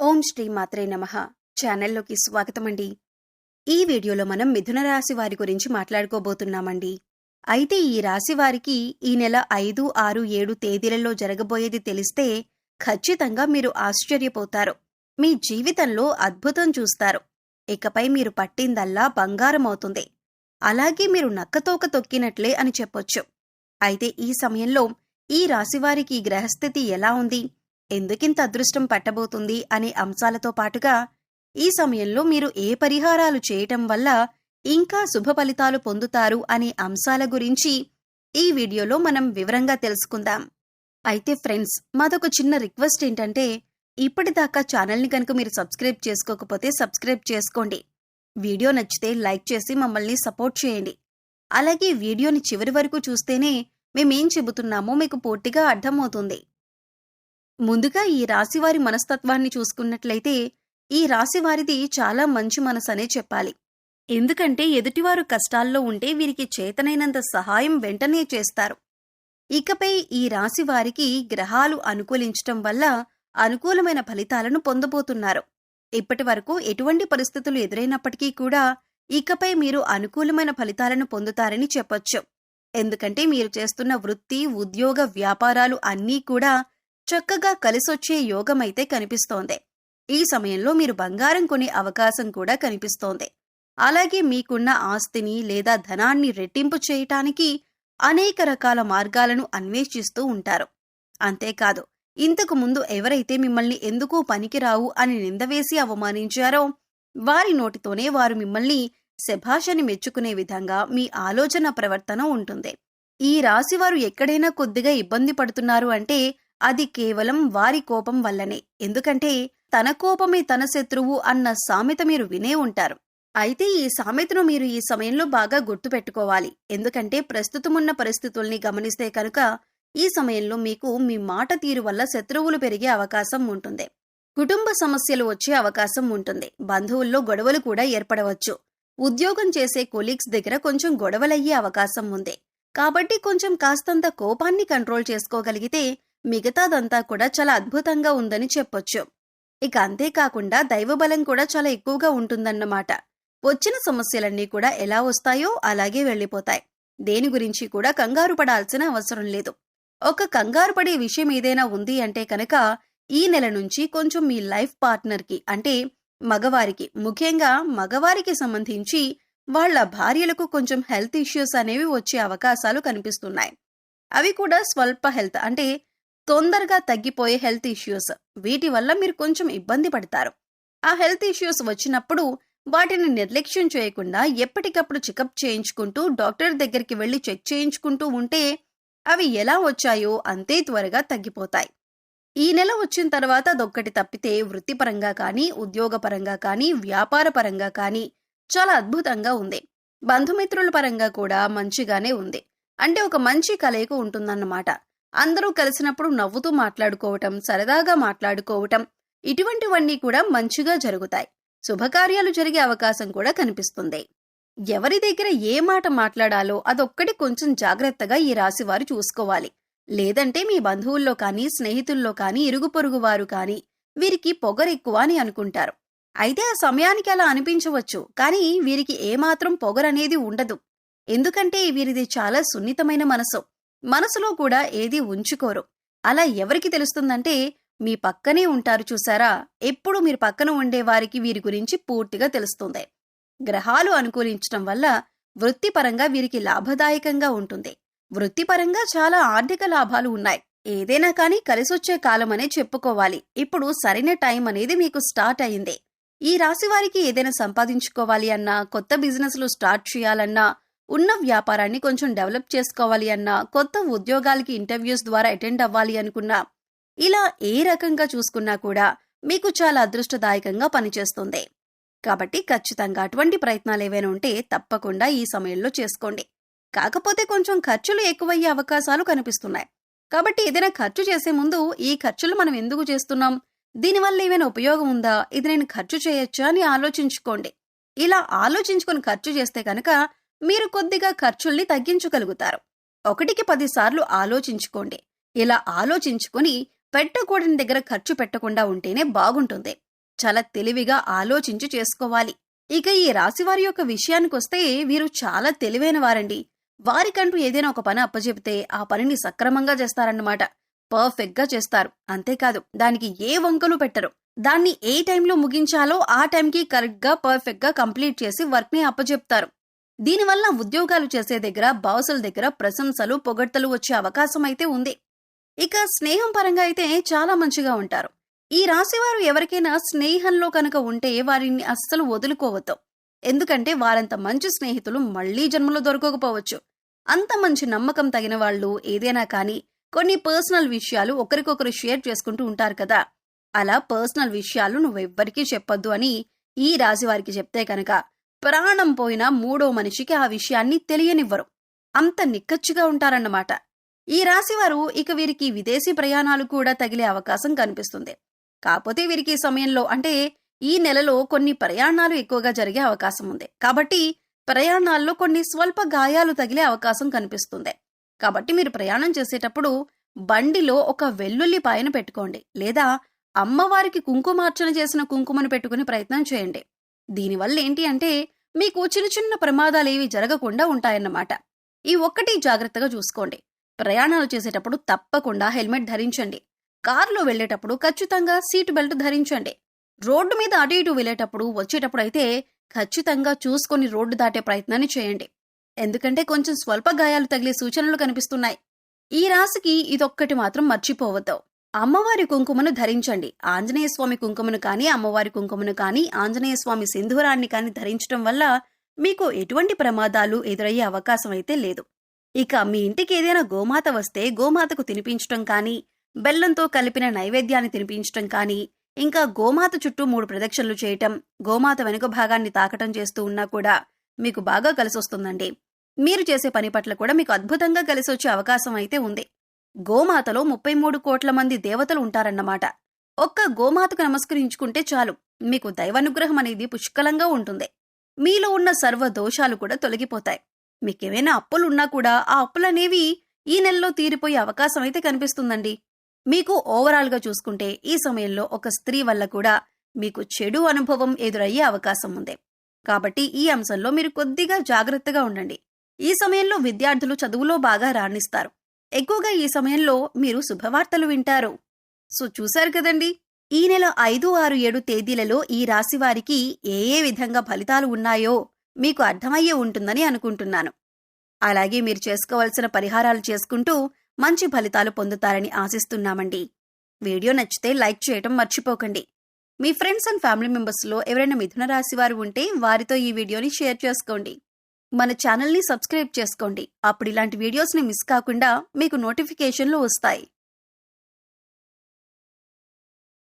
ఓం శ్రీ మాత్రే నమః. ఛానల్లోకి స్వాగతమండి. ఈ వీడియోలో మనం మిథున రాశి వారి గురించి మాట్లాడుకోబోతున్నామండి. అయితే ఈ రాశి వారికి ఈ నెల 5, 6, 7 తేదీలలో జరగబోయేది తెలిస్తే ఖచ్చితంగా మీరు ఆశ్చర్యపోతారు. మీ జీవితంలో అద్భుతం చూస్తారు. ఇకపై మీరు పట్టిందల్లా బంగారమవుతుంది. అలాగే మీరు నక్కతోక తొక్కినట్లే అని చెప్పొచ్చు. అయితే ఈ సమయంలో ఈ రాశివారికి గ్రహస్థితి ఎలా ఉంది, ఎందుకింత అదృష్టం పట్టబోతుంది అనే అంశాలతో పాటుగా ఈ సమయంలో మీరు ఏ పరిహారాలు చేయటం వల్ల ఇంకా శుభ ఫలితాలు పొందుతారు అనే అంశాల గురించి ఈ వీడియోలో మనం వివరంగా తెలుసుకుందాం. అయితే ఫ్రెండ్స్, మాదొక చిన్న రిక్వెస్ట్ ఏంటంటే, ఇప్పటిదాకా ఛానల్ని కనుక మీరు సబ్స్క్రైబ్ చేసుకోకపోతే సబ్స్క్రైబ్ చేసుకోండి. వీడియో నచ్చితే లైక్ చేసి మమ్మల్ని సపోర్ట్ చేయండి. అలాగే వీడియోని చివరి వరకు చూస్తేనే మేమేం చెబుతున్నామో మీకు పూర్తిగా అర్థమవుతుంది. ముందుగా ఈ రాశివారి మనస్తత్వాన్ని చూసుకున్నట్లయితే ఈ రాశివారిది చాలా మంచి మనసనే చెప్పాలి. ఎందుకంటే ఎదుటివారు కష్టాల్లో ఉంటే వీరికి చేతనైనంత సహాయం వెంటనే చేస్తారు. ఇకపై ఈ రాశివారికి గ్రహాలు అనుకూలించటం వల్ల అనుకూలమైన ఫలితాలను పొందబోతున్నారు. ఇప్పటి వరకు ఎటువంటి పరిస్థితులు ఎదురైనప్పటికీ కూడా ఇకపై మీరు అనుకూలమైన ఫలితాలను పొందుతారని చెప్పొచ్చు. ఎందుకంటే మీరు చేస్తున్న వృత్తి, ఉద్యోగ, వ్యాపారాలు అన్నీ కూడా చక్కగా కలిసొచ్చే యోగమైతే కనిపిస్తోంది. ఈ సమయంలో మీరు బంగారం కొనే అవకాశం కూడా కనిపిస్తోంది. అలాగే మీకున్న ఆస్తిని లేదా ధనాన్ని రెట్టింపు చేయటానికి అనేక రకాల మార్గాలను అన్వేషిస్తూ ఉంటారు. అంతేకాదు, ఇంతకు ముందు ఎవరైతే మిమ్మల్ని ఎందుకు పనికిరావు అని నిందవేసి అవమానించారో వారి నోటితోనే వారు మిమ్మల్ని శభాషని మెచ్చుకునే విధంగా మీ ఆలోచన ప్రవర్తన ఉంటుంది. ఈ రాశివారు ఎక్కడైనా కొద్దిగా ఇబ్బంది పడుతున్నారు అంటే అది కేవలం వారి కోపం వల్లనే. ఎందుకంటే తన కోపమే తన శత్రువు అన్న సామెత మీరు వినే ఉంటారు. అయితే ఈ సామెతను మీరు ఈ సమయంలో బాగా గుర్తుపెట్టుకోవాలి. ఎందుకంటే ప్రస్తుతమున్న పరిస్థితుల్ని గమనిస్తే కనుక ఈ సమయంలో మీకు మీ మాట తీరు వల్ల శత్రువులు పెరిగే అవకాశం ఉంటుంది. కుటుంబ సమస్యలు వచ్చే అవకాశం ఉంటుంది. బంధువుల్లో గొడవలు కూడా ఏర్పడవచ్చు. ఉద్యోగం చేసే కొలీగ్స్ దగ్గర కొంచెం గొడవలయ్యే అవకాశం ఉంది. కాబట్టి కొంచెం కాస్తంత కోపాన్ని కంట్రోల్ చేసుకోగలిగితే మిగతాదంతా కూడా చాలా అద్భుతంగా ఉందని చెప్పొచ్చు. ఇక అంతేకాకుండా దైవబలం కూడా చాలా ఎక్కువగా ఉంటుందన్నమాట. వచ్చిన సమస్యలన్నీ కూడా ఎలా వస్తాయో అలాగే వెళ్లిపోతాయి. దేని గురించి కూడా కంగారు పడాల్సిన అవసరం లేదు. ఒక కంగారు పడే విషయం ఏదైనా ఉంది అంటే కనుక ఈ నెల నుంచి కొంచెం మీ లైఫ్ పార్ట్నర్కి, అంటే మగవారికి, ముఖ్యంగా మగవారికి సంబంధించి వాళ్ల భార్యలకు కొంచెం హెల్త్ ఇష్యూస్ అనేవి వచ్చే అవకాశాలు కనిపిస్తున్నాయి. అవి కూడా స్వల్ప హెల్త్, అంటే తొందరగా తగ్గిపోయే హెల్త్ ఇష్యూస్. వీటి వల్ల మీరు కొంచెం ఇబ్బంది పడతారు. ఆ హెల్త్ ఇష్యూస్ వచ్చినప్పుడు వాటిని నిర్లక్ష్యం చేయకుండా ఎప్పటికప్పుడు చెకప్ చేయించుకుంటూ డాక్టర్ దగ్గరికి వెళ్లి చెక్ చేయించుకుంటూ ఉంటే అవి ఎలా వచ్చాయో అంతే త్వరగా తగ్గిపోతాయి. ఈ నెల వచ్చిన తర్వాత అదొక్కటి తప్పితే వృత్తిపరంగా కానీ, ఉద్యోగపరంగా కానీ, వ్యాపారపరంగా కానీ చాలా అద్భుతంగా ఉంది. బంధుమిత్రుల పరంగా కూడా మంచిగానే ఉంది. అంటే ఒక మంచి కలయిక ఉంటుందన్నమాట. అందరూ కలిసినప్పుడు నవ్వుతూ మాట్లాడుకోవటం, సరదాగా మాట్లాడుకోవటం, ఇటువంటివన్నీ కూడా మంచిగా జరుగుతాయి. శుభకార్యాలు జరిగే అవకాశం కూడా కనిపిస్తుంది. ఎవరి దగ్గర ఏ మాట మాట్లాడాలో అదొక్కటి కొంచెం జాగ్రత్తగా ఈ రాశివారు చూసుకోవాలి. లేదంటే మీ బంధువుల్లో కానీ, స్నేహితుల్లో కానీ, ఇరుగు పొరుగు వారు కానీ వీరికి పొగరెక్కువ అని అనుకుంటారు. అయితే ఆ సమయానికి అలా అనిపించవచ్చు, కానీ వీరికి ఏమాత్రం పొగరనేది ఉండదు. ఎందుకంటే వీరిది చాలా సున్నితమైన మనసులో కూడా ఏది ఉంచుకోరు. అలా ఎవరికి తెలుస్తుందంటే మీ పక్కనే ఉంటారు చూసారా, ఎప్పుడు మీరు పక్కన ఉండేవారికి వీరి గురించి పూర్తిగా తెలుస్తుంది. గ్రహాలు అనుకూలించడం వల్ల వృత్తిపరంగా వీరికి లాభదాయకంగా ఉంటుంది. వృత్తిపరంగా చాలా ఆర్థిక లాభాలు ఉన్నాయి. ఏదైనా కానీ కలిసొచ్చే కాలమనే చెప్పుకోవాలి. ఇప్పుడు సరైన టైం అనేది మీకు స్టార్ట్ అయింది. ఈ రాశి వారికి ఏదైనా సంపాదించుకోవాలి అన్నా, కొత్త బిజినెస్లు స్టార్ట్ చేయాలన్నా, ఉన్న వ్యాపారాన్ని కొంచెం డెవలప్ చేసుకోవాలి అన్నా, కొత్త ఉద్యోగాలకి ఇంటర్వ్యూస్ ద్వారా అటెండ్ అవ్వాలి అనుకున్నా, ఇలా ఏ రకంగా చూసుకున్నా కూడా మీకు చాలా అదృష్టదాయకంగా పనిచేస్తుంది. కాబట్టి ఖచ్చితంగా అటువంటి ప్రయత్నాలు ఏవైనా ఉంటే తప్పకుండా ఈ సమయంలో చేసుకోండి. కాకపోతే కొంచెం ఖర్చులు ఎక్కువయ్యే అవకాశాలు కనిపిస్తున్నాయి. కాబట్టి ఏదైనా ఖర్చు చేసే ముందు ఈ ఖర్చులు మనం ఎందుకు చేస్తున్నాం, దీనివల్ల ఏమైనా ఉపయోగం ఉందా, ఇది నేను ఖర్చు చేయొచ్చా అని ఆలోచించుకోండి. ఇలా ఆలోచించుకొని ఖర్చు చేస్తే కనుక మీరు కొద్దిగా ఖర్చుల్ని తగ్గించగలుగుతారు. 1కి 10 సార్లు ఆలోచించుకోండి. ఇలా ఆలోచించుకుని పెట్టకూడని దగ్గర ఖర్చు పెట్టకుండా ఉంటేనే బాగుంటుంది. చాలా తెలివిగా ఆలోచించి చేసుకోవాలి. ఇక ఈ రాశివారి యొక్క విషయానికొస్తే వీరు చాలా తెలివైన వారండి. వారికంటూ ఏదైనా ఒక పని అప్పచెపితే ఆ పనిని సక్రమంగా చేస్తారన్నమాట. పర్ఫెక్ట్ గా చేస్తారు. అంతేకాదు దానికి ఏ వంకలు పెట్టరు. దాన్ని ఏ టైంలో ముగించాలో ఆ టైంకి కరెక్ట్ గా పర్ఫెక్ట్ గా కంప్లీట్ చేసి వర్క్ ని అప్పచెప్తారు. దీనివల్ల ఉద్యోగాలు చేసే దగ్గర బాసుల దగ్గర ప్రశంసలు పొగడ్తలు వచ్చే అవకాశం అయితే ఉంది. ఇక స్నేహం పరంగా అయితే చాలా మంచిగా ఉంటారు. ఈ రాశివారు ఎవరికైనా స్నేహంలో కనుక ఉంటే వారిని అస్సలు వదులుకోవద్దు. ఎందుకంటే వారంత మంచి స్నేహితులు మళ్లీ జన్మలో దొరకకపోవచ్చు. అంత మంచి నమ్మకం తగిన వాళ్ళు ఏదైనా కానీ కొన్ని పర్సనల్ విషయాలు ఒకరికొకరు షేర్ చేసుకుంటూ ఉంటారు కదా, అలా పర్సనల్ విషయాలు నువ్వెవ్వరికీ చెప్పొద్దు అని ఈ రాశివారికి చెప్తే కనుక ప్రాణం పోయినా మూడో మనిషికి ఆ విషయాన్ని తెలియనివ్వరు. అంత నిక్కచ్చిగా ఉంటారన్నమాట. ఈ రాశివారు ఇక వీరికి విదేశీ ప్రయాణాలు కూడా తగిలే అవకాశం కనిపిస్తుంది. కాకపోతే వీరికి ఈ సమయంలో అంటే ఈ నెలలో కొన్ని ప్రయాణాలు ఎక్కువగా జరిగే అవకాశం ఉంది. కాబట్టి ప్రయాణాల్లో కొన్ని స్వల్ప గాయాలు తగిలే అవకాశం కనిపిస్తుంది. కాబట్టి మీరు ప్రయాణం చేసేటప్పుడు బండిలో ఒక వెల్లుల్లిపాయను పెట్టుకోండి, లేదా అమ్మవారికి కుంకుమార్చన చేసిన కుంకుమను పెట్టుకునే ప్రయత్నం చేయండి. దీనివల్ల ఏంటి అంటే మీకు చిన్న చిన్న ప్రమాదాలేవి జరగకుండా ఉంటాయన్నమాట. ఈ ఒక్కటి జాగ్రత్తగా చూసుకోండి. ప్రయాణాలు చేసేటప్పుడు తప్పకుండా హెల్మెట్ ధరించండి. కారులో వెళ్లేటప్పుడు ఖచ్చితంగా సీట్ బెల్ట్ ధరించండి. రోడ్డు మీద అటు ఇటు వెళ్లేటప్పుడు వచ్చేటప్పుడు అయితే ఖచ్చితంగా చూసుకొని రోడ్డు దాటే ప్రయత్నాన్ని చేయండి. ఎందుకంటే కొంచెం స్వల్ప గాయాలు తగిలే సూచనలు కనిపిస్తున్నాయి. ఈ రాశికి ఇదొక్కటి మాత్రం మర్చిపోవద్దు. అమ్మవారి కుంకుమను ధరించండి. ఆంజనేయ స్వామి కుంకుమను కానీ అమ్మవారి కుంకుమను కానీ ఆంజనేయ స్వామి సింధూరాన్ని కానీ ధరించడం వల్ల మీకు ఎటువంటి ప్రమాదాలు ఎదురయ్యే అవకాశం అయితే లేదు. ఇక మీ ఇంటికి ఏదైనా గోమాత వస్తే గోమాతకు తినిపించటం కానీ, బెల్లంతో కలిపిన నైవేద్యాన్ని తినిపించటం కానీ, ఇంకా గోమాత చుట్టూ 3 ప్రదక్షిణలు చేయటం, గోమాత వెనుక భాగాన్ని తాకటం చేస్తూ ఉన్నా కూడా మీకు బాగా కలిసొస్తుందండి. మీరు చేసే పని పట్ల కూడా మీకు అద్భుతంగా కలిసొచ్చే అవకాశం అయితే ఉంది. గోమాతలో 33 కోట్ల మంది దేవతలు ఉంటారన్నమాట. ఒక్క గోమాతకు నమస్కరించుకుంటే చాలు, మీకు దైవానుగ్రహం అనేది పుష్కలంగా ఉంటుంది. మీలో ఉన్న సర్వ దోషాలు కూడా తొలగిపోతాయి. మీకేమైనా అప్పులున్నా కూడా ఆ అప్పులనేవి ఈ నెలలో తీరిపోయే అవకాశం అయితే కనిపిస్తుందండి. మీకు ఓవరాల్ గా చూసుకుంటే ఈ సమయంలో ఒక స్త్రీ వల్ల కూడా మీకు చెడు అనుభవం ఎదురయ్యే అవకాశం ఉంది. కాబట్టి ఈ అంశంలో మీరు కొద్దిగా జాగ్రత్తగా ఉండండి. ఈ సమయంలో విద్యార్థులు చదువులో బాగా రాణిస్తారు. ఎక్కువగా ఈ సమయంలో మీరు శుభవార్తలు వింటారు. సో చూశారు కదండి, ఈ నెల 5, 6, 7 తేదీలలో ఈ రాశి వారికి ఏ ఏ విధంగా ఫలితాలు ఉన్నాయో మీకు అర్థమయ్యే ఉంటుందని అనుకుంటున్నాను. అలాగే మీరు చేసుకోవాల్సిన పరిహారాలు చేసుకుంటూ మంచి ఫలితాలు పొందుతారని ఆశిస్తున్నామండి. వీడియో నచ్చితే లైక్ చేయటం మర్చిపోకండి. మీ ఫ్రెండ్స్ అండ్ ఫ్యామిలీ మెంబర్స్లో ఎవరైనా మిథున రాశి వారు ఉంటే వారితో ఈ వీడియోని షేర్ చేసుకోండి. మన ఛానల్ని సబ్స్క్రైబ్ చేసుకోండి. అప్పుడు ఇలాంటి వీడియోస్ని మిస్ కాకుండా మీకు నోటిఫికేషన్లు వస్తాయి.